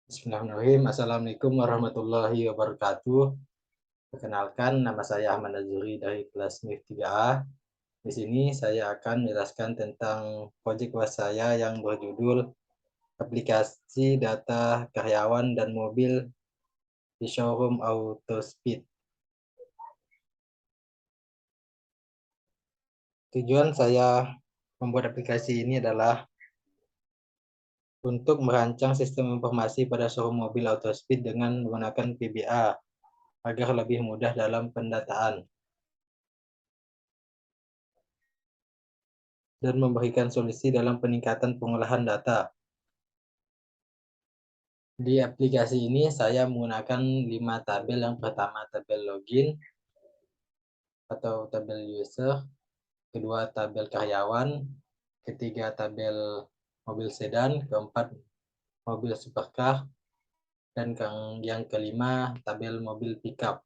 Bismillahirrahmanirrahim. Assalamualaikum warahmatullahi wabarakatuh. Perkenalkan, nama saya Ahmad Nazuri dari kelas MIF 3A. Di sini saya akan menjelaskan tentang proyek UAS saya yang berjudul aplikasi data karyawan dan mobil di showroom Autospeed. Tujuan saya membuat aplikasi ini adalah untuk merancang sistem informasi pada showroom mobil Autospeed dengan menggunakan VBA agar lebih mudah dalam pendataan dan memberikan solusi dalam peningkatan pengolahan data. Di aplikasi ini saya menggunakan 5 tabel. Yang pertama tabel login atau tabel user, kedua tabel karyawan, ketiga tabel mobil sedan, keempat mobil supercar, dan yang kelima tabel mobil pickup.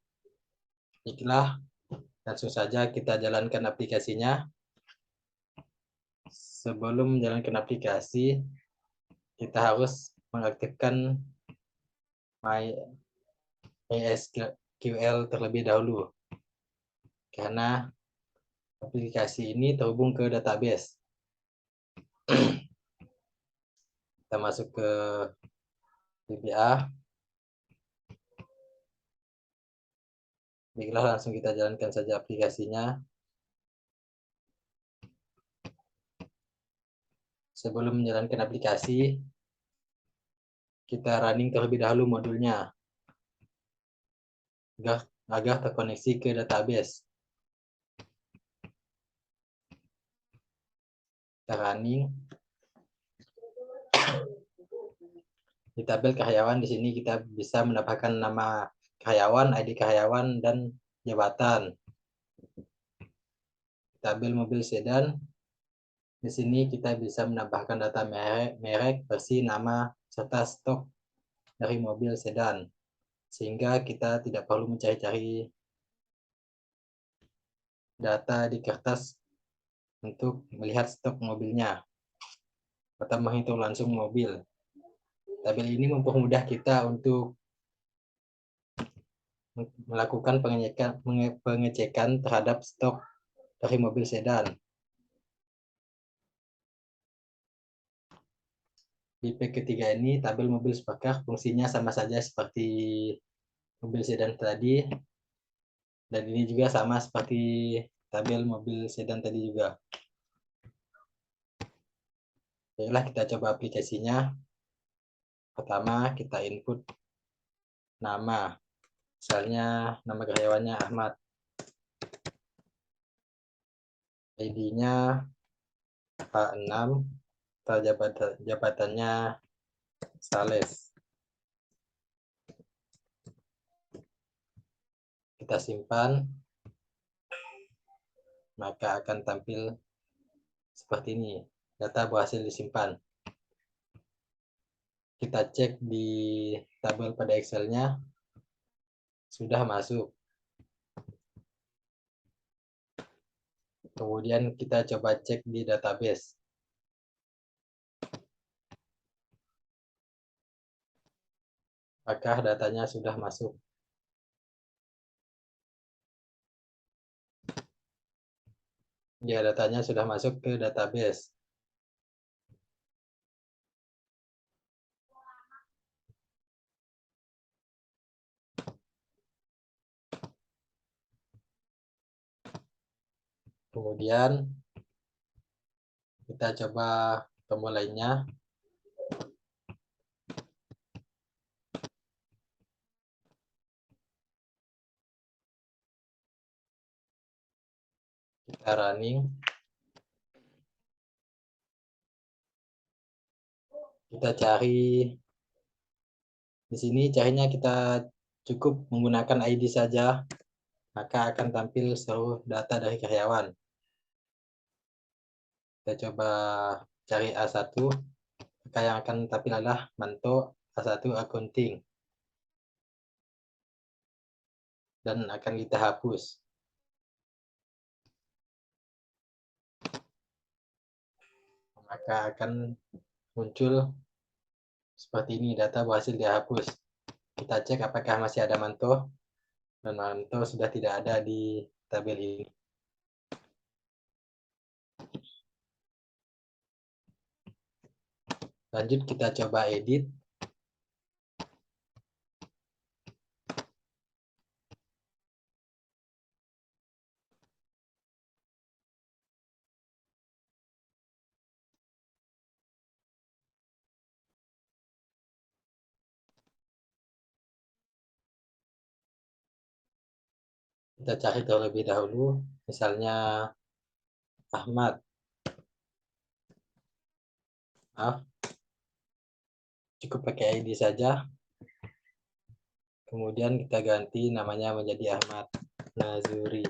Baiklah, langsung saja kita jalankan aplikasinya. Sebelum menjalankan aplikasi, kita harus mengaktifkan MySQL terlebih dahulu, karena aplikasi ini terhubung ke database. Kita masuk ke VBA. Baiklah, langsung kita jalankan saja aplikasinya. Sebelum menjalankan aplikasi, kita running terlebih dahulu modulnya agar terkoneksi ke database. Kita running. Di tabel karyawan di sini kita bisa menambahkan nama karyawan, ID karyawan, dan jabatan. Tabel mobil sedan, di sini kita bisa menambahkan data merek, versi, nama, serta stok dari mobil sedan, sehingga kita tidak perlu mencari-cari data di kertas untuk melihat stok mobilnya atau menghitung langsung mobil. Tabel ini mempermudah kita untuk melakukan pengecekan terhadap stok dari mobil sedan. Di page ketiga ini, tabel mobil supercar fungsinya sama saja seperti mobil sedan tadi, dan ini juga sama seperti tabel mobil sedan tadi juga. Baiklah, kita coba aplikasinya. Pertama, kita input nama. Misalnya nama karyawannya Ahmad. ID-nya H6, jabatannya Sales. Kita simpan, maka akan tampil seperti ini. Data berhasil disimpan. Kita cek di tabel pada Excel-nya, sudah masuk. Kemudian kita coba cek di database. Apakah datanya sudah masuk? Ya, datanya sudah masuk ke database. Kemudian kita coba tombol lainnya. Kita running. Kita cari. Di sini carinya kita cukup menggunakan ID saja, maka akan tampil seluruh data dari karyawan. Kita coba cari A1, maka yang akan tampil adalah Manto A1 Accounting, dan akan kita hapus. Maka akan muncul Seperti ini, data berhasil dihapus. Kita cek apakah masih ada manto, dan manto sudah tidak ada di tabel ini. Lanjut kita coba edit. Kita cari terlebih dahulu, misalnya Ahmad. Maaf, cukup pakai ID saja. Kemudian kita ganti namanya menjadi Ahmad Nazuri.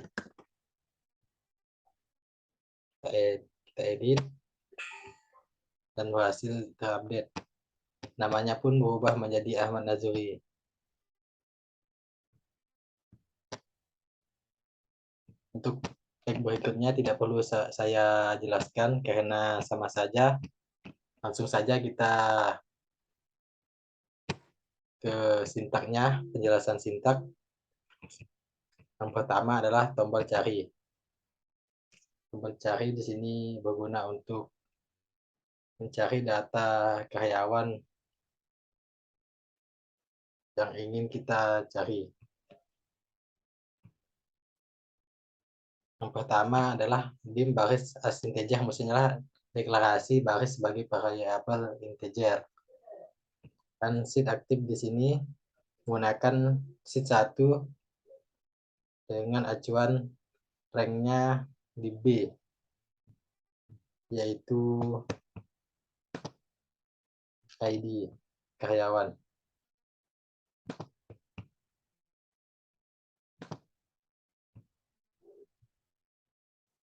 Kita edit dan berhasil terupdate. Namanya pun berubah menjadi Ahmad Nazuri. Untuk tag berikutnya tidak perlu saya jelaskan karena sama saja. Langsung saja kita ke sintaknya, penjelasan sintak. Yang pertama adalah tombol cari. Tombol cari di sini berguna untuk mencari data karyawan yang ingin kita cari. Yang pertama adalah dim baris as integer, maksudnya deklarasi baris sebagai variabel integer. Dan sheet aktif di sini menggunakan sheet 1 dengan acuan ranknya di B, yaitu ID karyawan.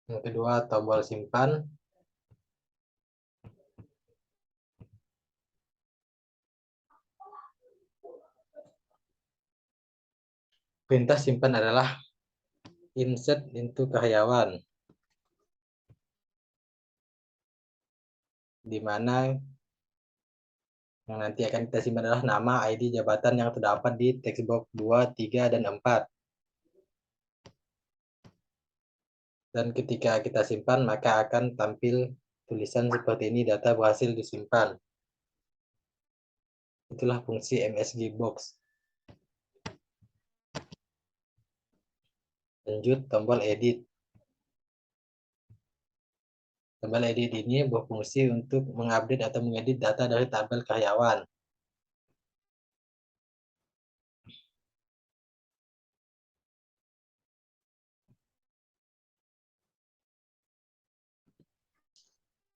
Yang kedua, tombol simpan. Perintah simpan adalah insert into karyawan, di mana yang nanti akan kita simpan adalah nama, ID, jabatan yang terdapat di text box 2, 3, dan 4. Dan ketika kita simpan, maka akan tampil tulisan seperti ini, data berhasil disimpan. Itulah fungsi MSG Box. Lanjut, tombol edit. Tombol edit ini berfungsi untuk mengupdate atau mengedit data dari tabel karyawan.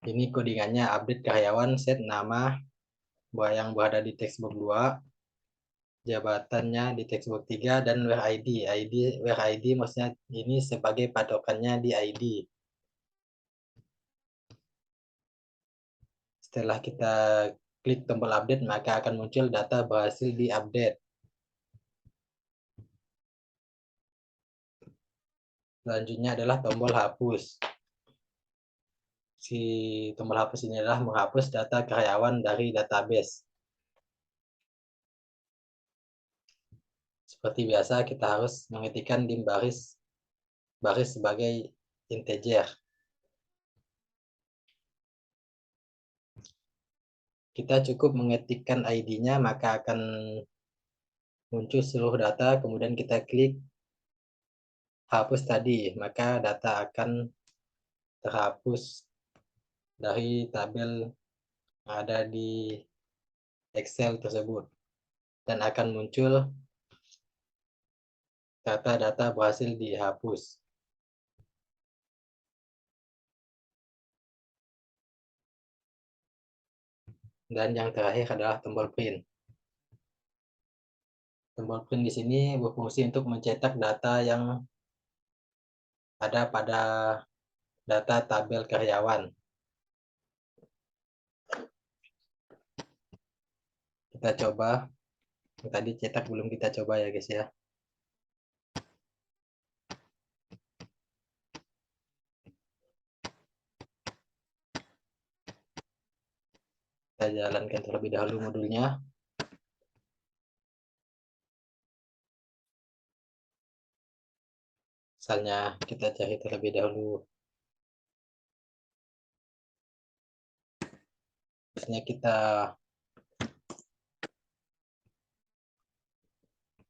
Ini codingannya update karyawan, set nama yang berada di textbox 2, jabatannya di textbox 3, dan where ID maksudnya ini sebagai patokannya di ID. Setelah kita klik tombol update, maka akan muncul data berhasil diupdate. Selanjutnya adalah tombol hapus. Si tombol hapus ini adalah menghapus data karyawan dari database. Seperti biasa, kita harus mengetikkan dim baris sebagai integer. Kita cukup mengetikkan ID-nya, maka akan muncul seluruh data, kemudian kita klik hapus tadi, maka data akan terhapus dari tabel yang ada di Excel tersebut, dan akan muncul data-data berhasil dihapus. Dan yang terakhir adalah tombol print. Tombol print di sini berfungsi untuk mencetak data yang ada pada data tabel karyawan. Kita coba, tadi cetak belum kita coba ya guys ya. Kita jalankan terlebih dahulu modulnya. Misalnya kita cari terlebih dahulu. Misalnya kita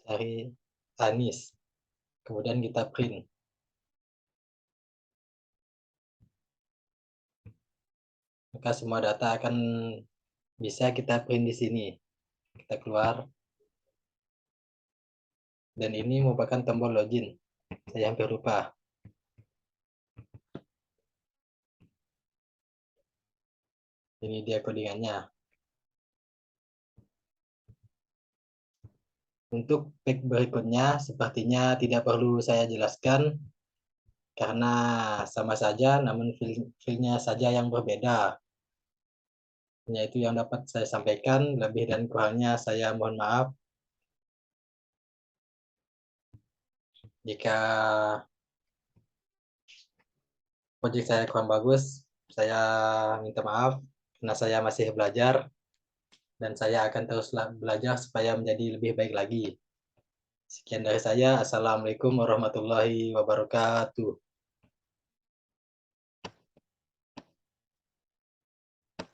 cari Anis, kemudian kita print. Maka semua data akan bisa kita print di sini. Kita keluar. Dan ini merupakan tombol login. Saya hampir lupa. Ini dia codingannya. Untuk pack berikutnya, sepertinya tidak perlu saya jelaskan, karena sama saja, namun filenya saja yang berbeda. Hanya itu yang dapat saya sampaikan, lebih dan kurangnya saya mohon maaf. Jika project saya kurang bagus, saya minta maaf, karena saya masih belajar, dan saya akan terus belajar supaya menjadi lebih baik lagi. Sekian dari saya. Assalamualaikum warahmatullahi wabarakatuh.